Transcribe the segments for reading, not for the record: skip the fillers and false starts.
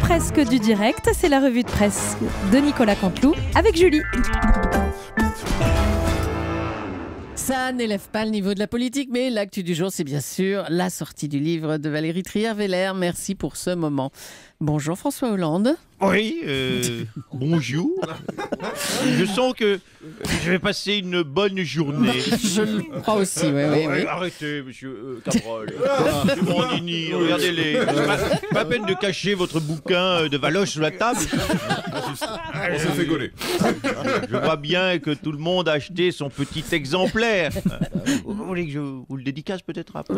presque du direct, c'est la revue de presse de Nicolas Canteloup avec Julie. Ça n'élève pas le niveau de la politique, mais l'actu du jour, c'est bien sûr la sortie du livre de Valérie Trierweiler. Merci pour ce moment. Bonjour François Hollande. Oui, bonjour. Je sens que je vais passer une bonne journée. Je le crois aussi, oui. Arrêtez, monsieur Cabrol. Monsieur Morandini, regardez-les. C'est pas peine de cacher votre bouquin de Valoche sous la table. On se fait gauler. Je vois bien que tout le monde a acheté son petit exemplaire. Vous voulez que je vous le dédicace peut-être après?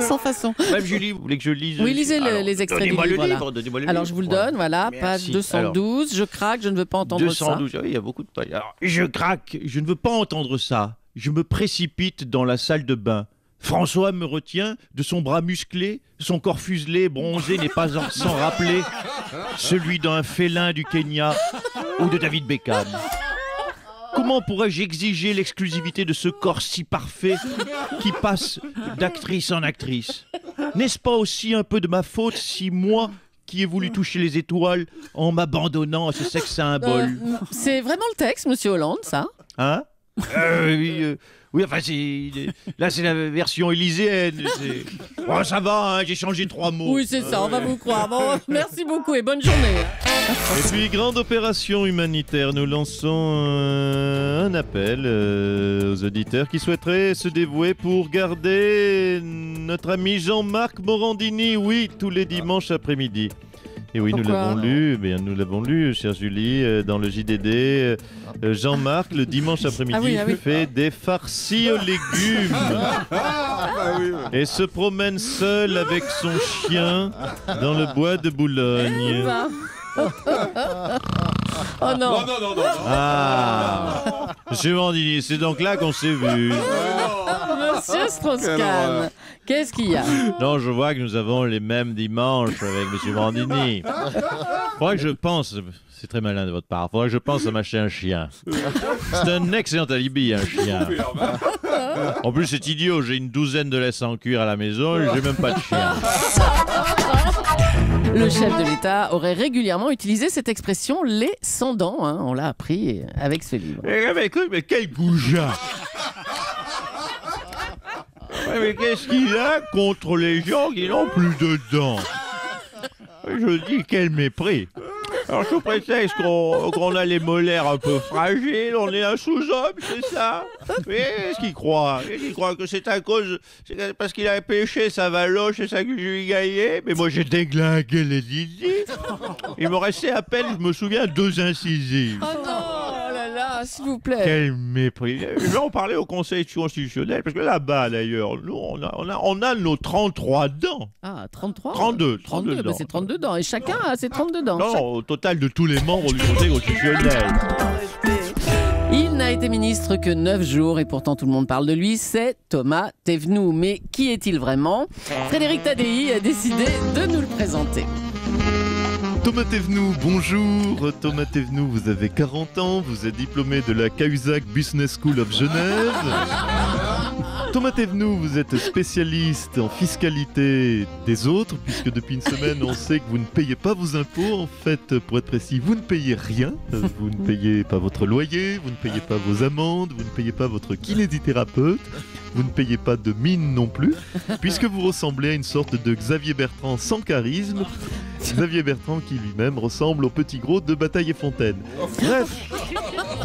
Sans façon. Même Julie, vous voulez que je lise? Oui, lisez les extraits du livre. Donnez-moi le Alors livre. je vous le donne, voilà, page Merci. 212. Je craque, je ne veux pas entendre 212, oui, il y a beaucoup de pages. Alors, je craque, je ne veux pas entendre ça. Je me précipite dans la salle de bain. François me retient de son bras musclé, son corps fuselé, bronzé n'est pas sans rappeler celui d'un félin du Kenya ou de David Beckham. Comment pourrais-je exiger l'exclusivité de ce corps si parfait qui passe d'actrice en actrice? N'est-ce pas aussi un peu de ma faute si moi, qui ai voulu toucher les étoiles en m'abandonnant à ce sexe symbole? C'est vraiment le texte, monsieur Hollande, ça? Hein? Oui, enfin, là, c'est la version élyséenne. Oh, ça va, hein, j'ai changé 3 mots. Oui, c'est ça, on va vous croire. Bon, merci beaucoup et bonne journée. Et puis, grande opération humanitaire, nous lançons un appel aux auditeurs qui souhaiteraient se dévouer pour garder notre ami Jean-Marc Morandini, oui, tous les dimanches après-midi. Et oui, Pourquoi? nous l'avons lu, chère Julie, dans le JDD. Jean-Marc, le dimanche après-midi, fait des farcis aux légumes. Et se promène seul avec son chien dans le bois de Boulogne. Oh non. Non. Ah, Monsieur Morandini, c'est donc là qu'on s'est vu. Monsieur Strauss-Kahn, qu'est-ce qu'il y a? Non, je vois que nous avons les mêmes dimanches avec Monsieur Morandini. Faudrait que je pense, c'est très malin de votre part, faudrait que je pense à m'acheter un chien. C'est un excellent alibi, un chien. En plus, c'est idiot, j'ai une douzaine de laisses en cuir à la maison et j'ai même pas de chien. Le chef de l'État aurait régulièrement utilisé cette expression « les sans dents », hein, on l'a appris avec ce livre. Mais quel goujat! Ouais, mais qu'est-ce qu'il a contre les gens qui n'ont plus de dents? Je dis, quel mépris! Alors, sous prétexte qu'on a les molaires un peu fragiles, on est un sous-homme, c'est ça? Mais qu'est-ce qu'il croit? Il croit que c'est parce qu'il a pêché sa valoche et ça que je lui ai gagné? Mais moi, j'ai déglingué les Didi. Il me restait à peine, je me souviens, 2 incisives. Oh non, oh là là, s'il vous plaît. Quel mépris. Je vais en parler au Conseil constitutionnel, parce que là-bas, d'ailleurs, nous, on a nos 33 dents. Ah, 33? 32 bah dents. c'est 32 dents. Et chacun a ses 32 dents. Non, au total de tous les membres du Conseil constitutionnel. Il n'a été ministre que 9 jours et pourtant tout le monde parle de lui, c'est Thomas Thévenoud. Mais qui est-il vraiment? Frédéric Tadei a décidé de nous le présenter. Thomas Thévenoud, bonjour. Thomas Thévenoud, vous avez 40 ans, vous êtes diplômé de la Cahuzac Business School of Genève. Thomas Thévenoud, vous êtes spécialiste en fiscalité des autres, puisque depuis une semaine, on sait que vous ne payez pas vos impôts. En fait, pour être précis, vous ne payez rien. Vous ne payez pas votre loyer, vous ne payez pas vos amendes, vous ne payez pas votre kinésithérapeute, vous ne payez pas de mine non plus, puisque vous ressemblez à une sorte de Xavier Bertrand sans charisme. Xavier Bertrand qui lui-même ressemble au petit gros de Bataille et Fontaine. Bref,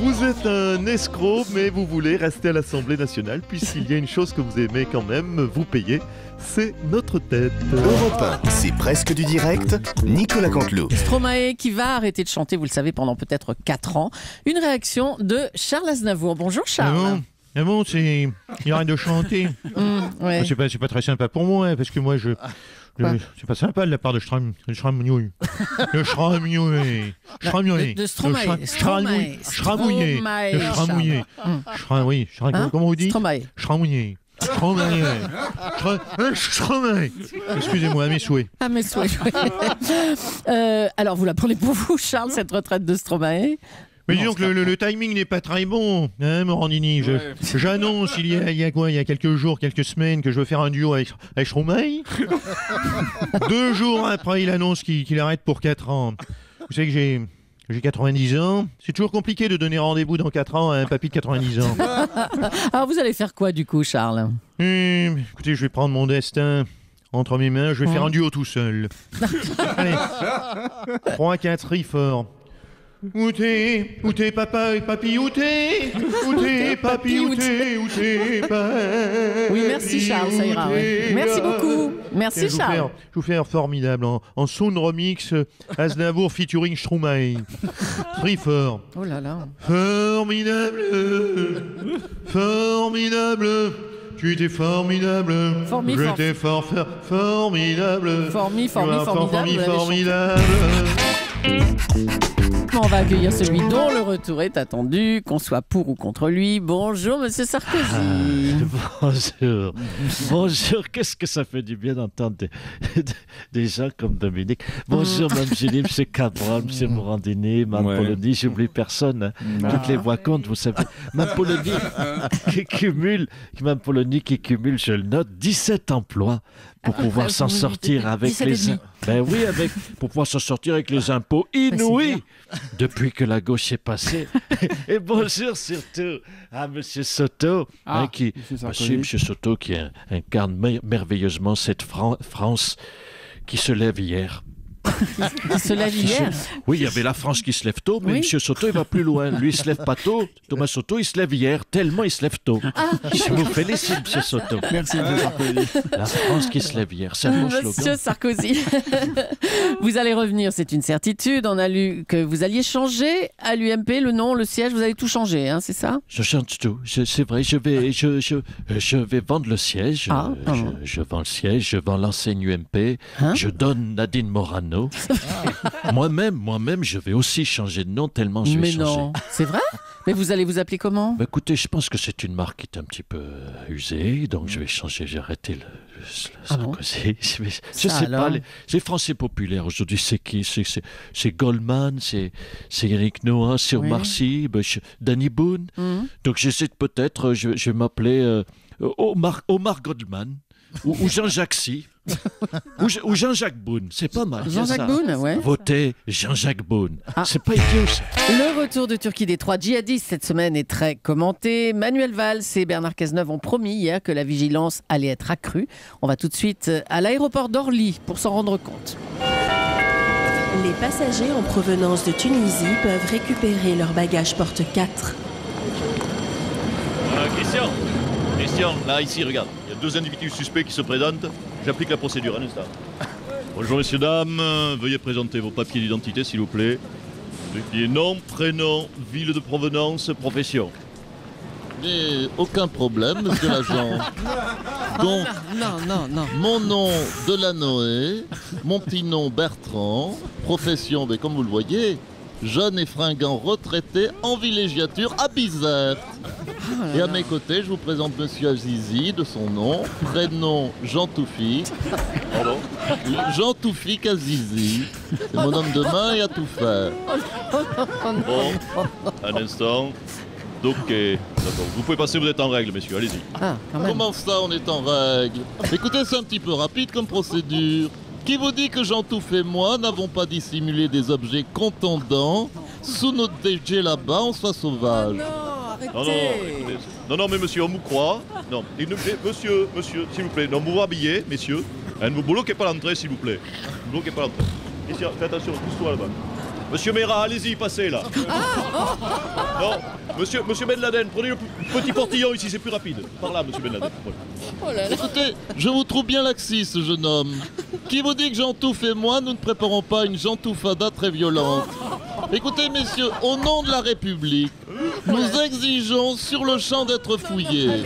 vous êtes un escroc, mais vous voulez rester à l'Assemblée nationale, puisqu'il y a une chose que vous aimez quand même, vous payez, c'est notre tête. Europe 1, c'est presque du direct. Nicolas Canteloup. Stromae qui va arrêter de chanter, vous le savez, pendant peut-être 4 ans. Une réaction de Charles Aznavour. Bonjour Charles. Ah bon, il arrête de chanter. Ouais. C'est pas très sympa pour moi, hein, parce que moi, c'est pas sympa de la part de Stramouille. De Stramouille. Comment vous dites? Stromae. Excusez-moi, mes souhaits. Ah, mes souhaits. Alors, vous la prenez pour vous, Charles, cette retraite de Stromae? Mais dis donc, le timing n'est pas très bon, hein, Morandini. J'annonce il y a quelques jours, quelques semaines, que je veux faire un duo avec Stromae. 2 jours après, il annonce qu'il arrête pour 4 ans. Vous savez que j'ai 90 ans. C'est toujours compliqué de donner rendez-vous dans 4 ans à un papy de 90 ans. Alors vous allez faire quoi du coup, Charles? Écoutez, je vais prendre mon destin entre mes mains. Je vais faire un duo tout seul. Allez, 3, 4, ris fort. Où t'es papa et papy, où t'es papy, où t'es papy. Oui, merci Charles, ça ira. Ouais. Merci beaucoup. Merci Charles. Je vous fais un formidable en sound remix Aznavour featuring Stromae. Très fort. Oh là là. Formidable. Tu étais formidable. J'étais formidable. Formidable. On va accueillir celui dont le retour est attendu, qu'on soit pour ou contre lui. Bonjour, Monsieur Sarkozy. Bonjour, qu'est-ce que ça fait du bien d'entendre des gens comme Dominique. Bonjour, Mme Julie, M. Cabral, M. Morandini, Mme Polony, j'oublie personne. Hein. Toutes les voix comptent, vous savez. Mme Polony qui cumule, je le note, 17 emplois pour pouvoir s'en sortir avec les... pour pouvoir s'en sortir avec les impôts inouïs depuis que la gauche est passée. Et bonjour surtout à M. Soto, M. Soto qui incarne merveilleusement cette France qui se lève hier. Qui se lève hier. Oui, il y avait la France qui se lève tôt, mais M. Soto, il va plus loin. Lui, il se lève pas tôt. Thomas Soto, il se lève hier, tellement il se lève tôt. Je vous félicite, M. Soto. Merci, M. Sarkozy. La France qui se lève hier, c'est un bon slogan. Monsieur Sarkozy, vous allez revenir, c'est une certitude. On a lu que vous alliez changer à l'UMP le nom, le siège, vous allez tout changer, hein, c'est ça? Je change tout. C'est vrai, je vais vendre le siège. Je vends le siège, je vends l'enseigne UMP, je donne Nadine Morano. Moi-même, je vais aussi changer de nom tellement je vais changer. Mais non, c'est vrai? Mais vous allez vous appeler comment? Écoutez, je pense que c'est une marque qui est un petit peu usée, donc je vais changer, j'ai arrêté le Sarkozy. Je sais pas, les Français populaires aujourd'hui, c'est qui? C'est Goldman, c'est Yannick Noah, c'est Omar Sy, Danny Boone. Donc j'essaie de peut-être, je vais m'appeler Omar Goldman ou Jean-Jacques Sy. ou Jean-Jacques Boone, c'est pas mal. Jean-Jacques Boone, ouais. Votez Jean-Jacques Boone. C'est pas idiot ça. Le retour de Turquie des 3 djihadistes cette semaine est très commenté. Manuel Valls et Bernard Cazeneuve ont promis hier que la vigilance allait être accrue. On va tout de suite à l'aéroport d'Orly pour s'en rendre compte. Les passagers en provenance de Tunisie peuvent récupérer leurs bagages porte 4. Christian, là, ici, regarde. Il y a 2 individus suspects qui se présentent. J'applique la procédure, un instant. Bonjour, messieurs, dames. Veuillez présenter vos papiers d'identité, s'il vous plaît. Nom, prénom, ville de provenance, profession. Mais aucun problème, monsieur l'agent. Donc, non. mon nom, Delanoë, mon petit nom, Bertrand, profession, mais comme vous le voyez, jeune et fringant retraité en villégiature à Bizerte. Et à mes côtés, je vous présente monsieur Azizi, de son nom, prénom Jean Toufik. Pardon? Jean Toufik Azizi. C'est mon homme de main et à tout faire. Bon, un instant. Ok, d'accord. Vous pouvez passer, vous êtes en règle, messieurs, allez-y. Comment ça, on est en règle? Écoutez, c'est un petit peu rapide comme procédure. Qui vous dit que Jean Touffe et moi n'avons pas dissimulé des objets contondants sous notre DG là-bas en soie sauvage? Non, mais monsieur, on vous croit. Non, monsieur, s'il vous plaît, non, vous vous habillez, messieurs. Ne vous bloquez pas l'entrée, s'il vous plaît. Ne bloquez pas l'entrée. Ici, faites attention, pousse-toi là-bas. Monsieur Mera, allez-y, passez là. Non, monsieur Ben Laden, prenez le petit portillon ici, c'est plus rapide. Par là, monsieur Ben Laden. Écoutez, je vous trouve bien laxiste, jeune homme. Qui vous dit que Jean Touffe et moi, nous ne préparons pas une Jantoufada très violente? Écoutez, messieurs, au nom de la République, nous exigeons sur le champ d'être fouillés.